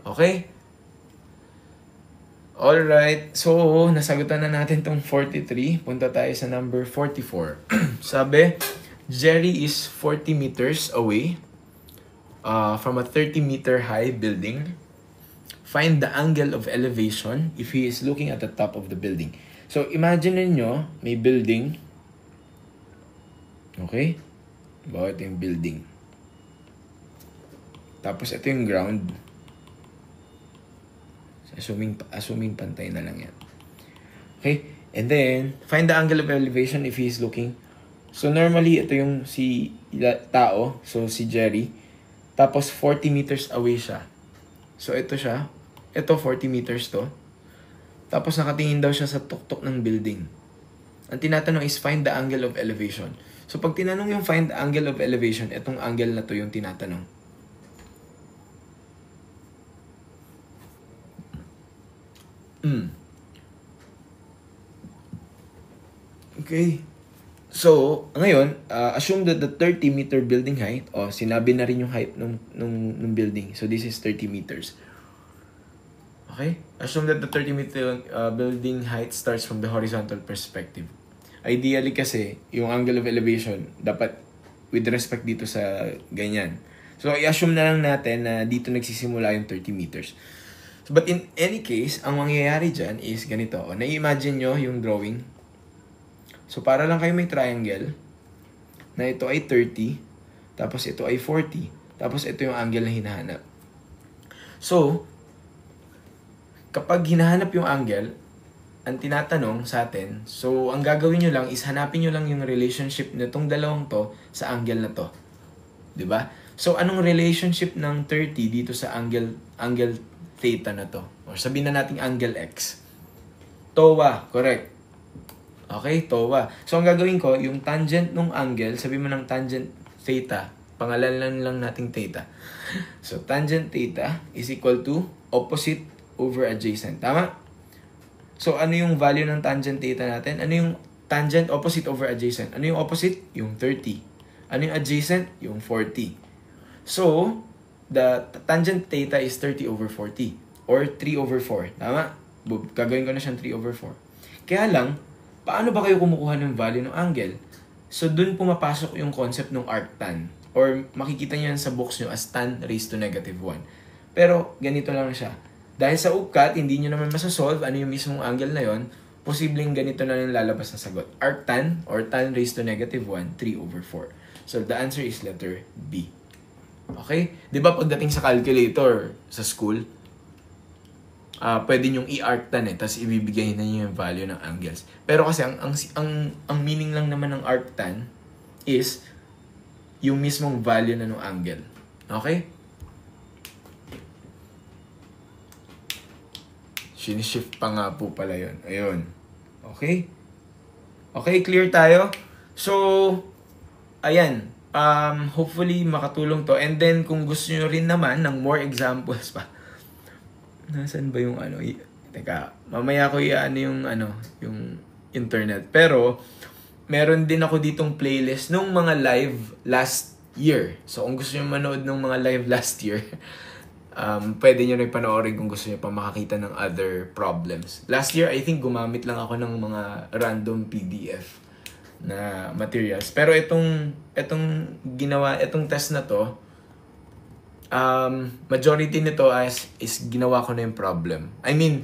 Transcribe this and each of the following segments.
Okay? Alright, so nasagutan na natin tong 43. Punta tayo sa number 44. Sabi, Jerry is 40 meters away from a 30-meter high building. Find the angle of elevation if he is looking at the top of the building. So, imagine niyo may building. Okay? Bawa ito yung building. Tapos ito yung ground. Assuming pantay na lang yan. Okay? And then, find the angle of elevation if he is looking. So, normally, ito yung si tao. So, si Jerry. Tapos, 40 meters away siya. So, ito siya. Ito, 40 meters to. Tapos, nakatingin daw siya sa tuktok ng building. Ang tinatanong is, find the angle of elevation. So, pag tinanong yung find the angle of elevation, itong angle na to yung tinatanong. Okay. So, ngayon, assume that the 30-meter building height, sinabi na rin yung height nung building. So, this is 30 meters. Okay? Assume that the 30-meter building height starts from the horizontal perspective. Ideally kasi, yung angle of elevation, dapat with respect dito sa ganyan. So, i-assume na lang natin na dito nagsisimula yung 30 meters. So, but in any case, ang mangyayari dyan is ganito. Na-imagine nyo yung drawing. So, para lang kayo may triangle, na ito ay 30, tapos ito ay 40, tapos ito yung angle na hinahanap. So, kapag hinahanap yung angle, ang tinatanong sa atin, so, ang gagawin nyo lang is hanapin nyo lang yung relationship nitong dalawang to sa angle na to. Diba? So, anong relationship ng 30 dito sa angle theta na to? Or sabihin na natin angle x. TOA, correct. Okay, TOA. So, ang gagawin ko, yung tangent ng angle, sabihin mo ng tangent theta. Pangalanan lang nating theta. So, tangent theta is equal to opposite over adjacent. Tama? So, ano yung value ng tangent theta natin? Ano yung tangent opposite over adjacent? Ano yung opposite? Yung 30. Ano yung adjacent? Yung 40. So, the tangent theta is 30 over 40. Or 3 over 4. Tama? Gagawin ko na siyang 3 over 4. Kaya lang, paano ba kayo kumukuha ng value ng angle? So, dun pumapasok yung concept ng arctan. Or makikita nyo yan sa books nyo as tan raised to negative 1. Pero, ganito lang siya. Dahil sa UCAT, hindi nyo naman masasolve ano yung mismong angle na yon, posibleng ganito na yung lalabas na sagot. Arctan or tan raised to negative 1, 3 over 4. So, the answer is letter B. Okay? Di ba pagdating sa calculator sa school, pwede nyong i-arctan tapos ibibigay na niyo yung value ng angles. Pero kasi ang meaning lang naman ng arctan is yung mismong value na ng angle. Okay? Shift pa nga po pala yun. Ayun. Okay? Okay, clear tayo? So, ayan. Hopefully makatulong to. And then, kung gusto nyo rin naman ng more examples pa, nasaan ba yung ano? Teka, mamaya ko yung internet. Pero, meron din ako ditong playlist nung mga live last year. So, kung gusto nyo manood ng mga live last year, pwede nyo rin panoorin kung gusto nyo pa makakita ng other problems. Last year, I think gumamit lang ako ng mga random PDF na materials. Pero itong test na to, majority nito is ginawa ko na yung problem. I mean,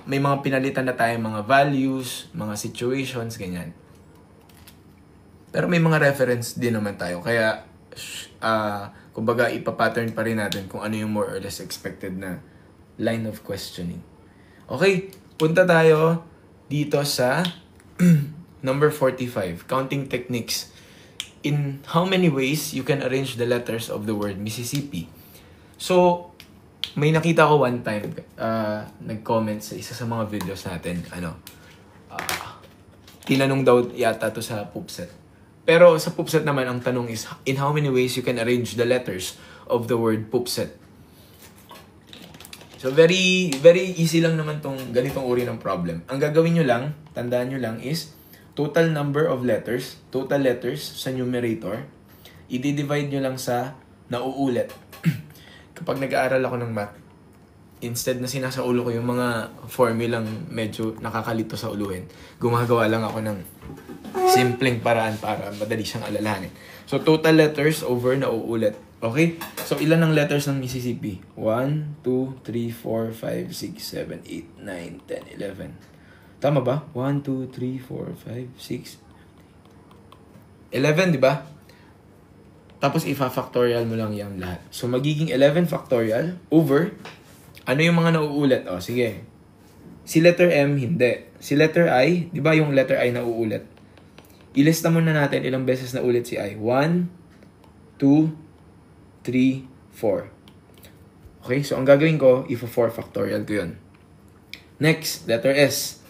may mga pinalitan na tayo, mga values, mga situations, ganyan. Pero may mga reference din naman tayo. Kaya, kumbaga, ipapattern pa rin natin kung ano yung more or less expected na line of questioning. Okay, punta tayo dito sa number 45, counting techniques. In how many ways you can arrange the letters of the word Mississippi. So, may nakita ko one time, nag-comment sa isa sa mga videos natin, tinanong daw yata to sa PUPSET. Pero sa PUPSET naman, ang tanong is, in how many ways you can arrange the letters of the word PUPSET. So, very, very easy lang naman tong ganitong uri ng problem. Ang gagawin nyo lang, tandaan nyo lang is, total number of letters, total letters sa numerator, i-divide nyo lang sa nauulit. kapag nag-aaral ako ng math, instead na sinasaulo ko yung mga formulang medyo nakakalito sa uluhin, gumagawa lang ako ng simpleng paraan para madali siyang alalahanin. So, total letters over na uulit. Okay? So, ilan ang letters ng Mississippi? 1, 2, 3, 4, 5, 6, 7, 8, 9, 10, 11. Tama ba? 1, 2, 3, 4, 5, 6, 11, di ba? Tapos, ifa-factorial mo lang yung lahat. So, magiging 11 factorial over, ano yung mga nauulit? O, sige. Si letter M, hindi. Si letter I, di ba yung letter I nauulit? Ilista muna natin ilang beses na ulit si I. 1, 2, 3, 4. Okay, so ang gagawin ko, if 4 factorial ko yun. Next, letter S.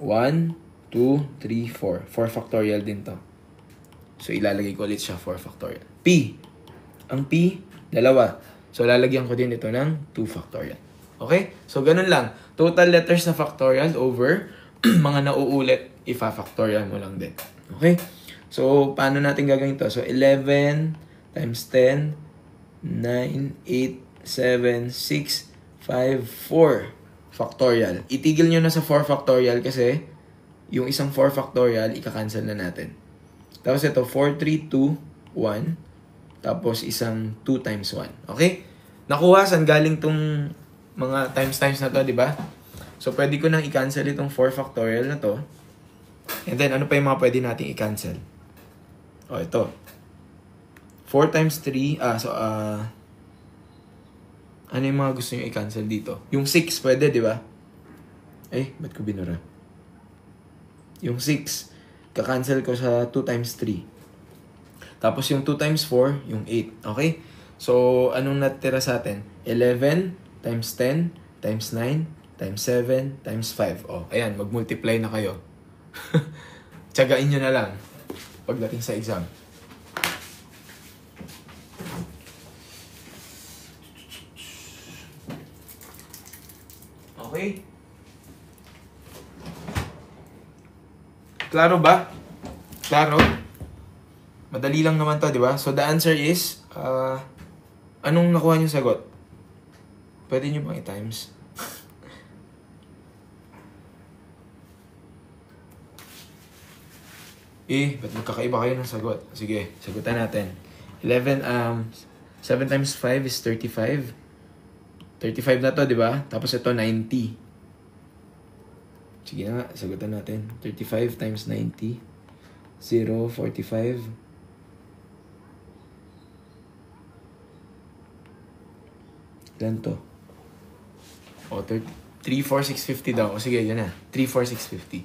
1, 2, 3, 4. 4 factorial din to. So, ilalagay ko ulit siya 4 factorial. P. Ang P, dalawa. So, lalagyan ko din ito ng 2 factorial. Okay? So, ganun lang. Total letters na factorial over mga nauulit, ifa-factorial mo lang din. Okay? So, paano natin gagawin to? So, 11 times 10, 9, 8, 7, 6, 5, 4 factorial. Itigil nyo na sa 4 factorial kasi yung isang 4 factorial, ika-cancel na natin. Tapos ito, 4, 3, 2, 1. Tapos isang 2 times 1. Okay? Nakuha, saan galing tong mga times na to, di ba? So, pwede ko nang i-cancel itong 4 factorial na to. And then, ano pa yung mga pwede nating i-cancel? O, ito. 4 times 3, ano yung mga gusto nyo i-cancel dito? Yung 6, pwede, di ba? Ba't ko binura? Yung 6, ka-cancel ko sa 2 times 3. Tapos yung 2 times 4, yung 8. Okay? So, anong natira sa atin? 11 times 10 times 9 times 7 times 5. O, ayan, mag-multiply na kayo. Tiyagain nyo na lang pagdating sa exam. Okay? Klaro ba? Klaro? Madali lang naman to, di ba? So, the answer is, anong nakuha niyo sagot? Pwede niyo bang i-times? Ba't magkakaiba kayo ng sagot? Sige, sagutan natin. 7 times 5 is 35. 35 na to, di ba? Tapos ito, 90. Sige na nga, sagutan natin. 35 times 90. 0, 45. Ilan to? O, 3, 4, 650 daw. O, sige, yun na. 3, 4, 650.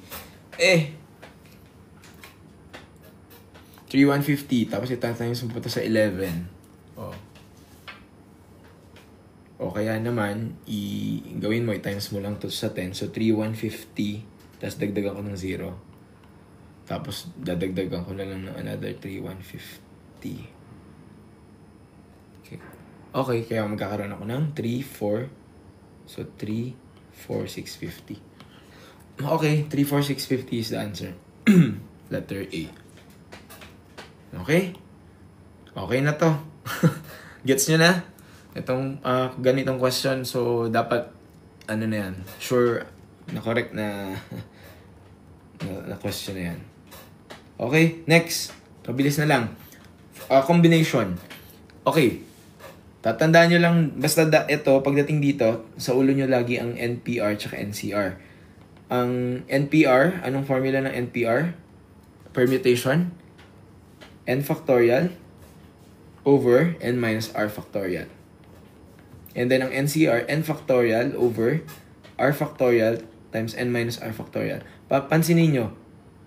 3, 150. Tapos itatayin yung punta sa 11. O kaya naman, gawin mo, i-times mo lang to sa 10. So, 3, 150. Tapos dagdagan ko ng 0. Tapos dadagdagan ko na lang ng another 3, 150. Okay, kaya magkakaroon ako ng 3, 4. So, 3, 4, 650. Okay, 3, 4, 650 is the answer. Letter A. Okay? Okay na to. Gets nyo na? Itong ganitong question, so dapat ano na yan, sure na correct na na question na yan. Okay, next. Pabilis na lang. Combination. Okay. Tatandaan nyo lang, basta ito, pagdating dito, sa ulo nyo lagi ang NPR tsaka NCR. Ang NPR, anong formula ng NPR? Permutation. N factorial over N minus R factorial. And then ang NCR, N factorial over R factorial times N minus R factorial. Pansinin nyo,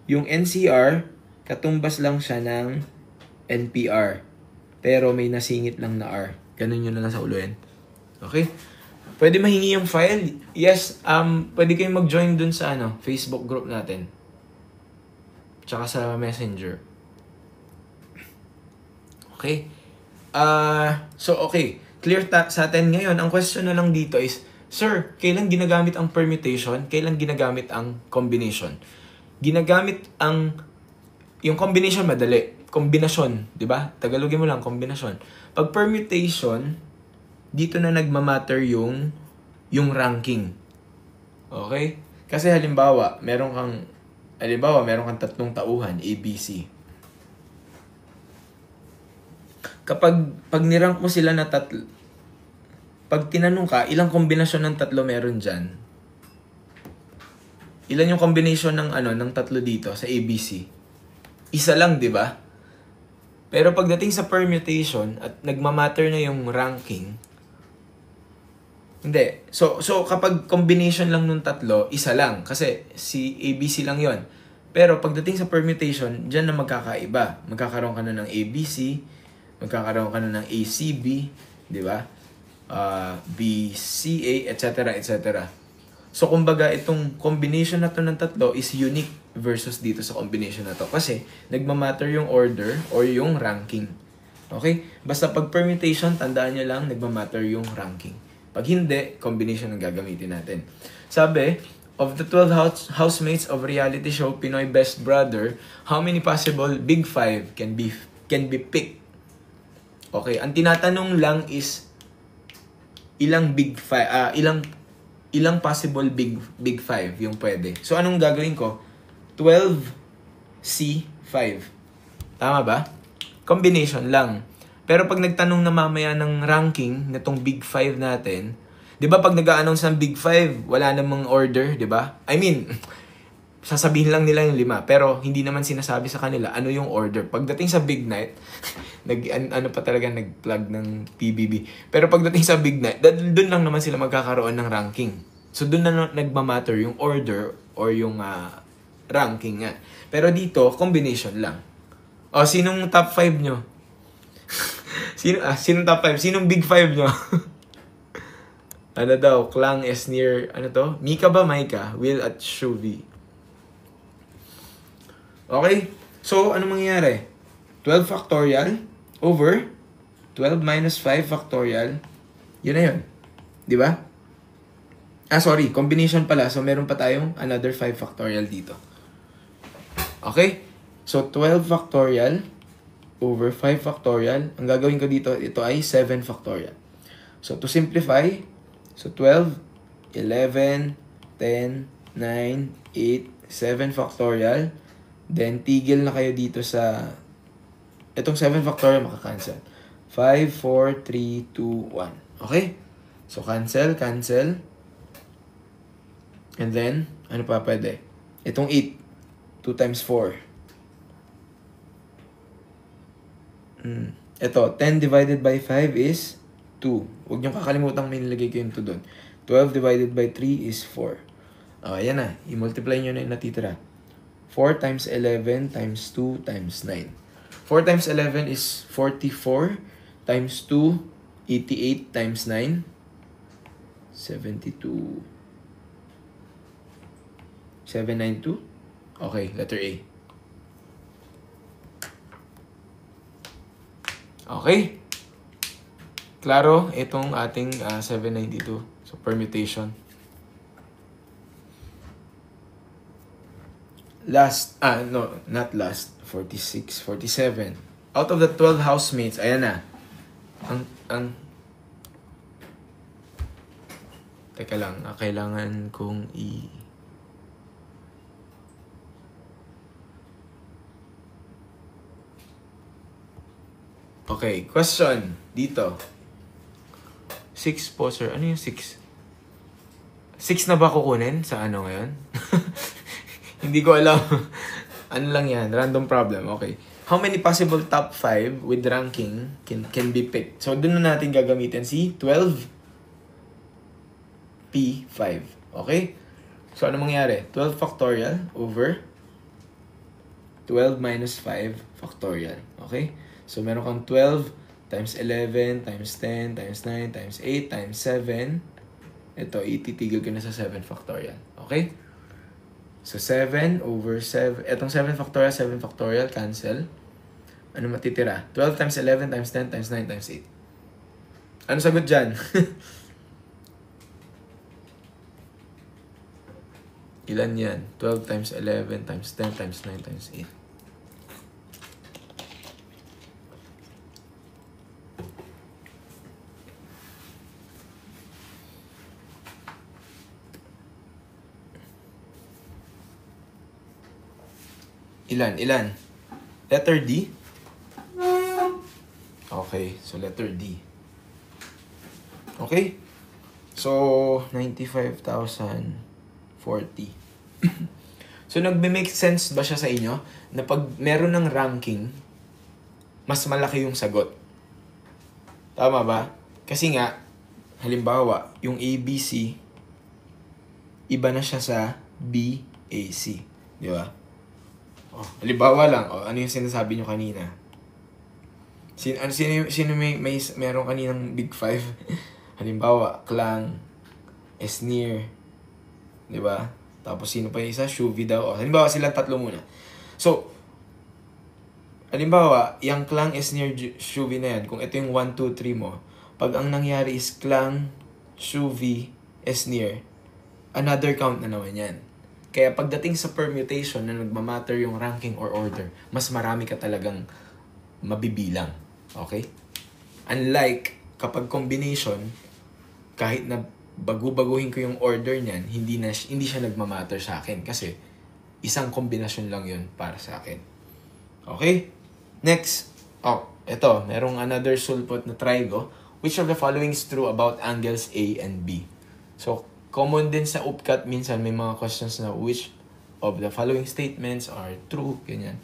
yung NCR, katumbas lang siya ng NPR. Pero may nasingit lang na R. Ganun yun na lang sa ulo yan. Okay? Pwede mahingi yung file? Yes, pwede kayong mag-join dun sa Facebook group natin. Tsaka sa Messenger. Okay? So, okay. Clear sa atin ngayon. Ang question na lang dito is, Sir, kailan ginagamit ang permutation? Kailan ginagamit ang combination? Ginagamit yung combination madali. Kombinasyon, di ba? Tagalogin mo lang, kombinasyon. Pag permutation, dito na nagmamatter yung ranking. Okay? Kasi halimbawa, meron kang tatlong tauhan, A, B, C. Pag nirank mo sila na tatlo, pag tinanong ka, ilang kombinasyon ng tatlo meron dyan? Ilan yung combination ng tatlo dito sa ABC? Isa lang, di ba? Pero pagdating sa permutation at nagmamatter na yung ranking, hindi. So kapag combination lang nung tatlo, isa lang. Kasi si ABC lang yon. Pero pagdating sa permutation, dyan na magkakaiba. Magkakaroon ka na ng ABC, magkakaroon ka na ng ACB, di ba? BCA, etc. etc. So, kumbaga, itong combination na to ng tatlo is unique versus dito sa combination na to. Kasi, nagmamatter yung order or yung ranking. Okay? Basta pag permutation, tandaan nyo lang, nagmamatter yung ranking. Pag hindi, combination ang gagamitin natin. Sabi, of the 12 housemates of reality show Pinoy Best Brother, how many possible Big Five can be picked? Okay, ang tinatanong lang is, ilang possible big 5 yung pwede. So, anong gagawin ko? 12C5. Tama ba? Combination lang. Pero pag nagtanong na mamaya ng ranking nitong big 5 natin, di ba pag nag-a-announce ng big 5, wala namang order, di ba? I mean, sasabihin lang nila yung 5, pero hindi naman sinasabi sa kanila ano yung order. Pagdating sa big night, nag-plug ng PBB. Pero pagdating sa big night, doon lang naman sila magkakaroon ng ranking. So doon na nagmamatter yung order or yung ranking nga. Pero dito, combination lang. O, sinong top 5 nyo? Sinong top 5? Sinong big 5 nyo? Ano daw? Klang is near, Mika ba? Maika? Will at Shuvi. Okay? So, ano mangyayari? 12 factorial over 12 minus 5 factorial. Yun na yun. Di ba? Sorry. Combination pala. So, meron pa tayong another 5 factorial dito. Okay? So, 12 factorial over 5 factorial. Ang gagawin ko dito, ito ay 7 factorial. So, to simplify, so 12, 11, 10, 9, 8, 7 factorial. Then, tigil na kayo dito sa... Itong 7 factorial makakancel. 5, 4, 3, 2, 1. Okay? So, cancel. And then, ano pa pwede? Itong 8. 2 times 4. Ito, 10 divided by 5 is 2. Huwag niyong kakalimutan may nilagay ko yung 2 doon. 12 divided by 3 is 4. Ayan na. I-multiply nyo na yung natitira. 4 times 11 times 2 times 9. 4 times 11 is 44 times 2, 88 times 9, 72. 792? Okay, letter A. Okay? Klaro, itong ating 792. So, permutation. Last, no, not last. 46, 47. Out of the 12 housemates, ayan na. Teka lang, kailangan kong Okay, question dito. 6 po, sir. Ano yung 6? 6 na ba kukunin sa ano ngayon? Hindi ko alam. Ano lang yan? Random problem. Okay. How many possible top 5 with ranking can be picked? So, dun na natin gagamitin si 12P5. Okay? So, ano mangyari? 12 factorial over 12 minus 5 factorial. Okay? So, meron kang 12 times 11 times 10 times 9 times 8 times 7. Ito, ititigil ko na sa 7 factorial. Okay? So, 7 over 7. Itong 7 factorial, cancel. Ano matitira? 12 times 11 times 10 times 9 times 8. Ano sagot dyan? Ilan yan? 12 times 11 times 10 times 9 times 8. Ilan? Letter D? Okay, so letter D. Okay? So, 95,040. So, nagme-make sense ba siya sa inyo? Na pag meron ng ranking, mas malaki yung sagot. Tama ba? Kasi nga, halimbawa, yung ABC, iba na siya sa BAC. Di ba? Halimbawa lang, ano yung sinasabi nyo kanina? Sino may meron kaninang Big Five? Halimbawa, Klang, Esnir, di ba? Tapos sino pa yung isa? Shuvi daw. Halimbawa, silang tatlo muna. So, halimbawa, yung Klang, Esnir, Shuvi na yan, kung ito yung 1, 2, 3 mo, pag ang nangyari is Klang, Shuvi, Esnir, another count na naman yan. Kaya pagdating sa permutation na nagmamatter yung ranking or order, mas marami ka talagang mabibilang. Okay? Unlike kapag combination, kahit na baguhin ko yung order niyan, hindi siya nagmamatter sa akin kasi isang kombinasyon lang yun para sa akin. Okay? Next. Ito, merong another sulpot na trigo. Which of the following is true about angles A and B? So, common din sa UPCAT, minsan may mga questions na which of the following statements are true, ganyan.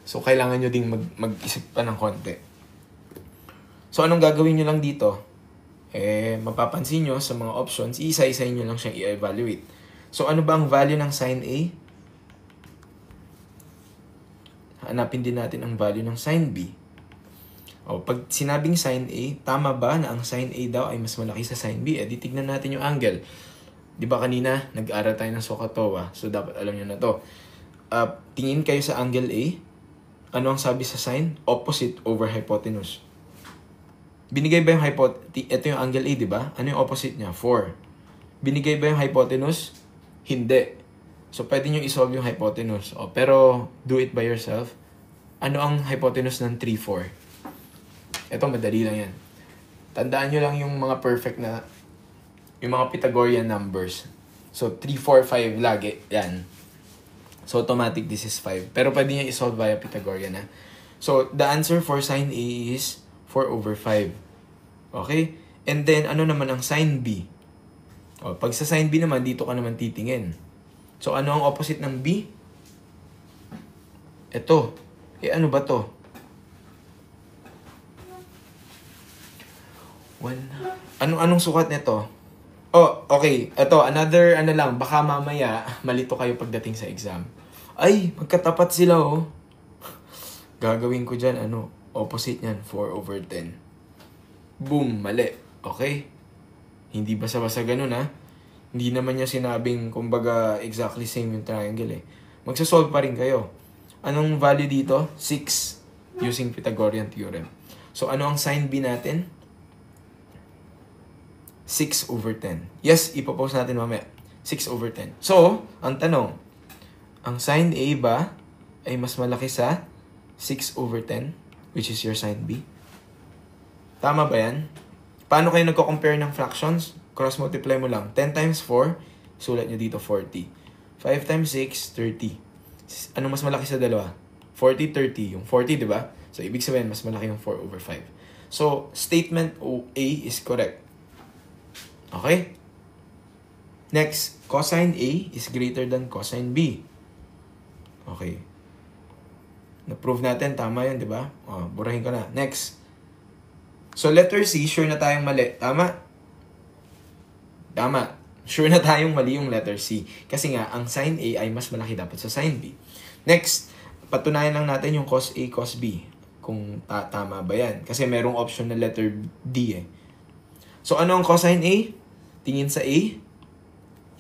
So, kailangan nyo ding mag-isip pa ng konti. So, anong gagawin nyo lang dito? Mapapansin nyo sa mga options, isa-isa nyo lang siyang i-evaluate. So, ano ba ang value ng sin A? Hanapin din natin ang value ng sin B. Pag sinabing sin A, tama ba na ang sin A daw ay mas malaki sa sin B? Di tignan natin yung angle. Di ba kanina, nag-aral tayo ng SOHCAHTOA, so dapat alam nyo na to. Tingin kayo sa angle A. Ano ang sabi sa sin? Opposite over hypotenuse. Binigay ba yung ito yung angle A, di ba? Ano yung opposite niya? 4. Binigay ba yung hypotenuse? Hindi. So, pwede nyo isolve yung hypotenuse. Pero, do it by yourself. Ano ang hypotenuse ng 3, 4? Ito, madali lang yan. Tandaan nyo lang yung mga perfect na yung mga Pythagorean numbers. So, 3, 4, 5 lagi. Yan. So, automatic this is 5. Pero pwede nyo isolve via Pythagorean na. So, the answer for sin A is 4 over 5. Okay? And then, ano naman ang sin B? Pag sa sin B naman, dito ka naman titingin. So, ano ang opposite ng B? Ito. Ano ba to? 1. Anong sukat nito? Okay. Ito, another, lang, baka mamaya, malito kayo pagdating sa exam. Ay, magkatapat sila, Gagawin ko dyan, opposite niyan, 4 over 10. Boom, mali. Okay? Hindi basta-basta ganun, ha? Hindi naman niya sinabing, kumbaga, exactly same yung triangle, Magsasolve pa rin kayo. Anong value dito? 6, using Pythagorean theorem. So, ano ang sin B natin? 6 over 10. Yes, ipopost natin mamaya. 6 over 10. So, ang tanong, ang sin A ba ay mas malaki sa 6 over 10, which is your sin B? Tama ba yan? Paano kayo nagko-compare ng fractions? Cross-multiply mo lang. 10 times 4, sulat nyo dito 40. 5 times 6, 30. Ano mas malaki sa dalawa? 40, 30. Yung 40, di ba? So, ibig sabihin, mas malaki yung 4 over 5. So, statement A is correct. Okay? Next, cosine A is greater than cosine B. Okay. Na-prove natin, tama yun, di ba? Burahin ko na. Next. So, letter C, sure na tayong mali. Tama? Tama. Sure na tayong mali yung letter C. Kasi nga, ang sin A ay mas malaki dapat sa sin B. Next, patunayan lang natin yung cos A, cos B. Kung tama ba yan. Kasi merong option na letter D So, ano ang cosine A? Tingin sa A.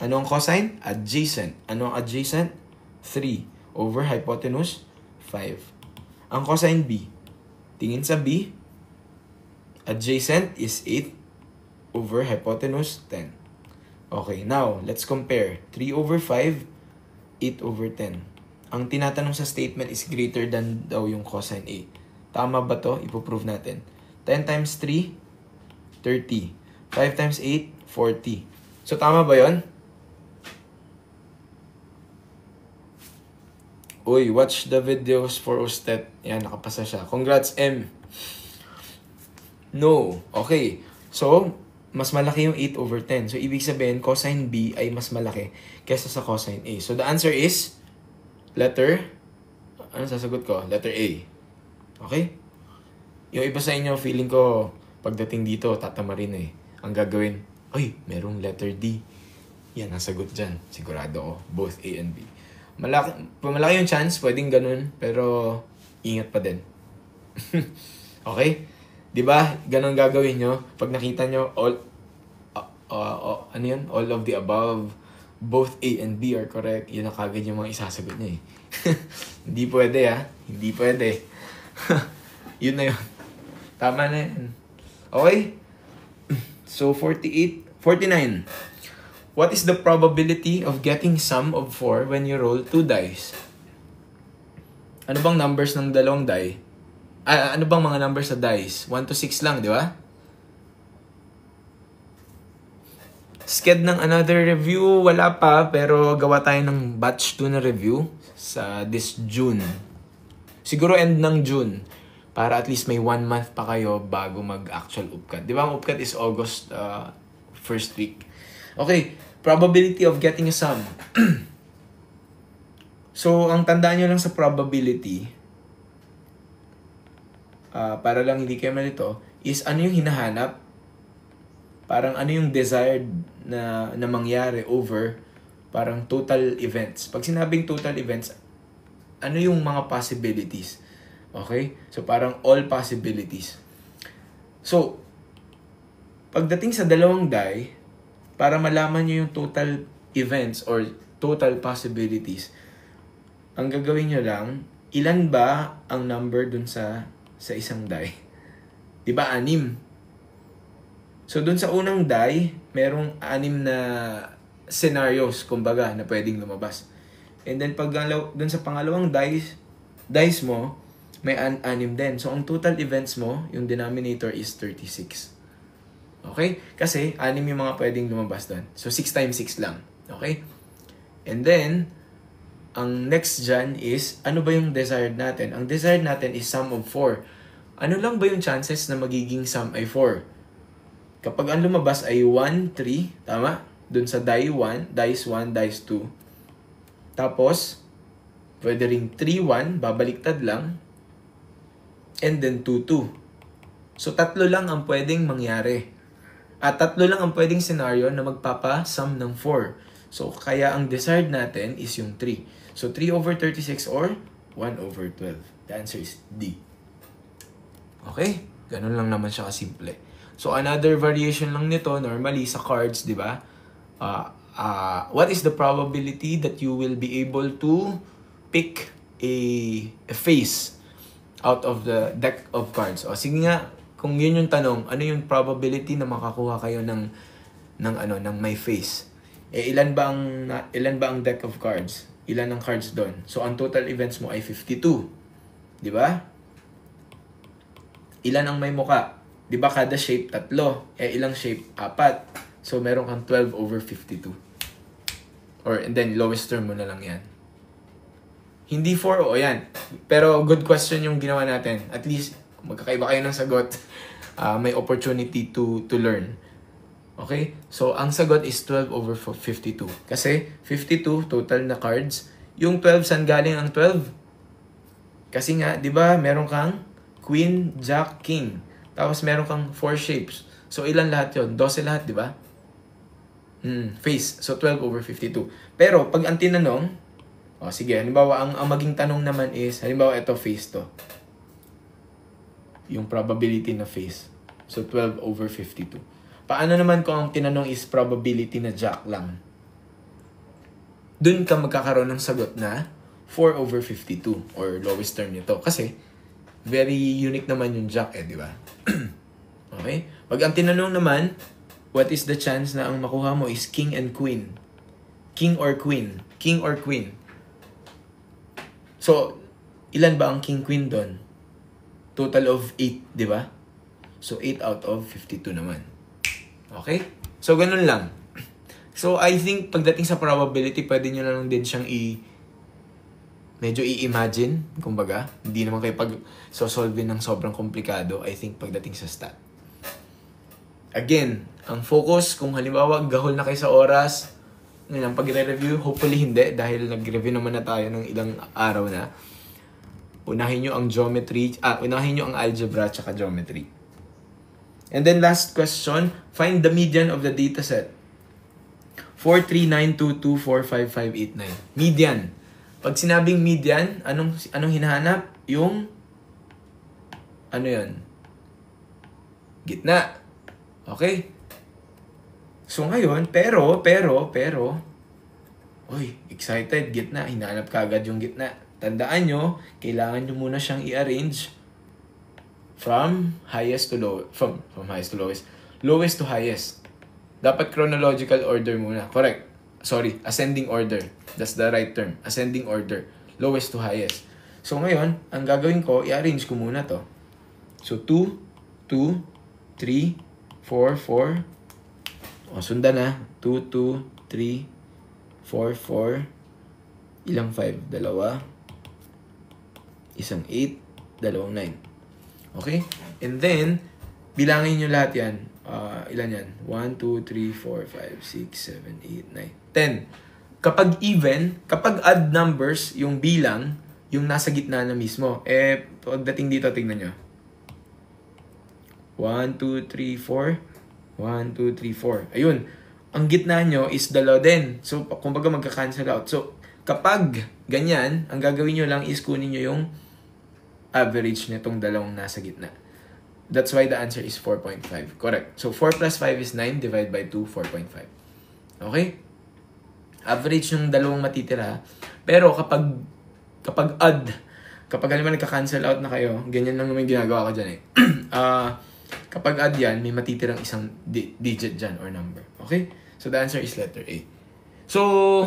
Ano ang cosine? Adjacent. Ano ang adjacent? 3 over hypotenuse 5. Ang cosine B. Tingin sa B. Adjacent is 8 over hypotenuse 10. Okay, now, let's compare. 3 over 5, 8 over 10. Ang tinatanong sa statement is greater than daw yung cosine A. Tama ba to? Ipoprove natin. 10 times 3, 30. 5 times 8, 40. So, tama ba yon? Uy, watch the videos for Ustet. Yan, nakapasa siya. Congrats, M. No. Okay. So, mas malaki yung 8 over 10. So, ibig sabihin, cosine B ay mas malaki kesa sa cosine A. So, the answer is letter, ano sasagot ko? Letter A. Okay? Yung iba sa inyo, feeling ko, pagdating dito, tatama rin eh. Ang gagawin, ay, merong letter D. Yan ang sagot dyan. Sigurado ko. Both A and B. Malaki yung chance, pwedeng ganun, pero ingat pa din. Okay? Diba? Ganun gagawin nyo. Pag nakita nyo, ano yun? All of the above, both A and B are correct. Yun ang kagad yung mga isasagot nyo eh. Hindi pwede Hindi pwede. Yun na yun. Tama na yan. Okay? So, 49. What is the probability of getting sum of 4 when you roll 2 dice? Ano bang numbers ng dalawang die? Ano bang mga numbers sa dice? 1 to 6 lang, di ba? Sked ng another review, wala pa, pero gawa tayo ng batch 2 na review sa this June. Siguro end ng June. Para at least may 1 month pa kayo bago mag-actual upcut. Di ba ang upcut is August first week. Okay, probability of getting a sum. So, ang tandaan nyo lang sa probability, para lang hindi kayo malito, is ano yung hinahanap, parang ano yung desired na mangyari over parang total events. Pag sinabing total events, ano yung mga possibilities? Okay? So, parang all possibilities. So, pagdating sa dalawang die, para malaman nyo yung total events or total possibilities, ang gagawin nyo lang, ilan ba ang number dun sa isang die? Diba, 6? So, dun sa unang die, merong 6 na scenarios, kumbaga, na pwedeng lumabas. And then, pag dun sa pangalawang dice mo, may 6 din. So, ang total events mo, yung denominator is 36. Okay? Kasi, 6 yung mga pwedeng lumabas doon. So, 6 times 6 lang. Okay? And then, ang next dyan is, ano ba yung desired natin? Ang desired natin is sum of 4. Ano lang ba yung chances na magiging sum ay 4? Kapag ang lumabas ay 1, 3, tama? Doon sa dice 1, dice 2. Tapos, pwede ring 3, 1, babaliktad lang. And then 2, 2. So, 3 lang ang pwedeng mangyari. At 3 lang ang pwedeng scenario na magpapa-sum ng 4. So, kaya ang desired natin is yung 3. So, 3 over 36 or 1 over 12. The answer is D. Okay? Ganun lang naman siya kasimple. So, another variation lang nito, normally sa cards, di ba? What is the probability that you will be able to pick a face out of the deck of cards? O sige nga, kung yun yung tanong, ano yung probability na makakuha kayo ng may face? Ilan ba ang deck of cards? Ilan ang cards doon? So ang total events mo ay 52. Di ba? Ilan ang may muka? Di ba kada shape 3? Ilang shape? 4. So meron kang 12 over 52. And then lowest term mo na lang yan. Hindi 4, yan. Pero good question yung ginawa natin. At least, magkakaiba kayo ng sagot. May opportunity to learn. Okay? So, ang sagot is 12 over 52. Kasi, 52 total na cards. Yung 12, saan galing ang 12? Kasi nga, di ba, meron kang Queen, Jack, King. Tapos, meron kang 4 shapes. So, ilan lahat yun? 12 lahat, di ba? Face. So, 12 over 52. Pero, pag ang tinanong, sige, halimbawa, ang maging tanong naman is, halimbawa, ito face to. Yung probability na face. So, 12 over 52. Paano naman kung ang tinanong is probability na jack lang? Doon ka magkakaroon ng sagot na 4 over 52 or lowest term nito. Kasi, very unique naman yung jack di ba? Okay? Pag ang tinanong naman, what is the chance na ang makuha mo is king and queen? King or queen? King or queen? So, ilan ba ang king-queen doon? Total of 8, di ba? So, 8 out of 52 naman. Okay? So, ganun lang. So, I think, pagdating sa probability, pwede nyo na lang din siyang medyo i-imagine, kumbaga. Hindi naman kayo pag-solve ng sobrang komplikado, I think, pagdating sa stat. Again, ang focus, kung halimbawa, gahol na kayo sa oras, ng pag-review, hopefully hindi, dahil nag-review naman na tayo ng ilang araw na. Unahin nyo ang geometry, unahin nyo ang algebra at geometry. And then last question, find the median of the dataset. 43922455589. Median. Pag sinabing median, anong hinahanap? Yung ano 'yon? Gitna. Okay? So ngayon, pero, oy, excited, gitna, hinahanap ka agad yung gitna. Tandaan nyo, kailangan nyo muna siyang i-arrange from highest to low, from highest to lowest, lowest to highest. Dapat chronological order muna. Correct. Sorry, ascending order. That's the right term. Ascending order. Lowest to highest. So ngayon, ang gagawin ko, i-arrange ko muna to. So 2, 2, 3, 4, 4. O, sundan na. 2, 2, 3, 4, 4. Ilang 5? Dalawa. Isang 8. Dalawang 9. Okay? And then, bilangin nyo lahat yan. Ilan yan? 1, 2, 3, 4, 5, 6, 7, 8, 9, 10. Kapag even, kapag odd numbers, yung bilang, yung nasa gitna na mismo. Pagdating dito, tingnan nyo. 1, 2, 3, 4. 1, 2, 3, 4. Ayun. Ang gitna nyo is dalawa din. So, kumbaga magka-cancel out. So, kapag ganyan, ang gagawin nyo lang is kunin nyo yung average nitong dalawang nasa gitna. That's why the answer is 4.5. Correct. So, 4 plus 5 is 9. Divide by 2, 4.5. Okay? Average yung dalawang matitira. Pero kapag odd, kapag halimbawa nagka-cancel out na kayo, ganyan lang naman ginagawa ko dyan eh. Kapag odd yan, may matitirang isang digit dyan or number. Okay? So, the answer is letter A. So,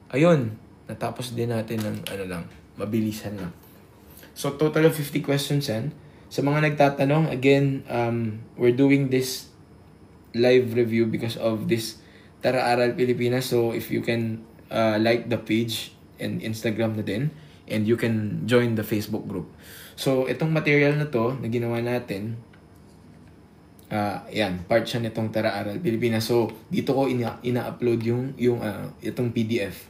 ayun. Natapos din natin ng mabilisan lang. So, total of 50 questions yan. Sa mga nagtatanong, again, we're doing this live review because of this Tara Aral Pilipinas. So, if you can like the page and Instagram na din, and you can join the Facebook group. So, itong material na to, na ginawa natin, yan, part siya nitong Tara Aral Pilipinas. So, dito ko ina-upload yung itong PDF.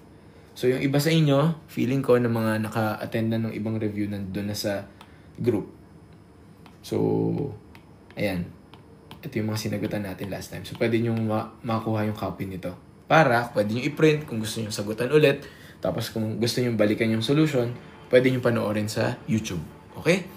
So, yung iba sa inyo, feeling ko na mga naka-attend na ng ibang review nandun na sa group. So, ayan. Ito yung mga sinagutan natin last time. So, pwede nyo makuha yung copy nito. Para, pwede nyo i-print kung gusto nyo sagutan ulit. Tapos, kung gusto nyo balikan yung solution, pwede nyo panoorin sa YouTube. Okay?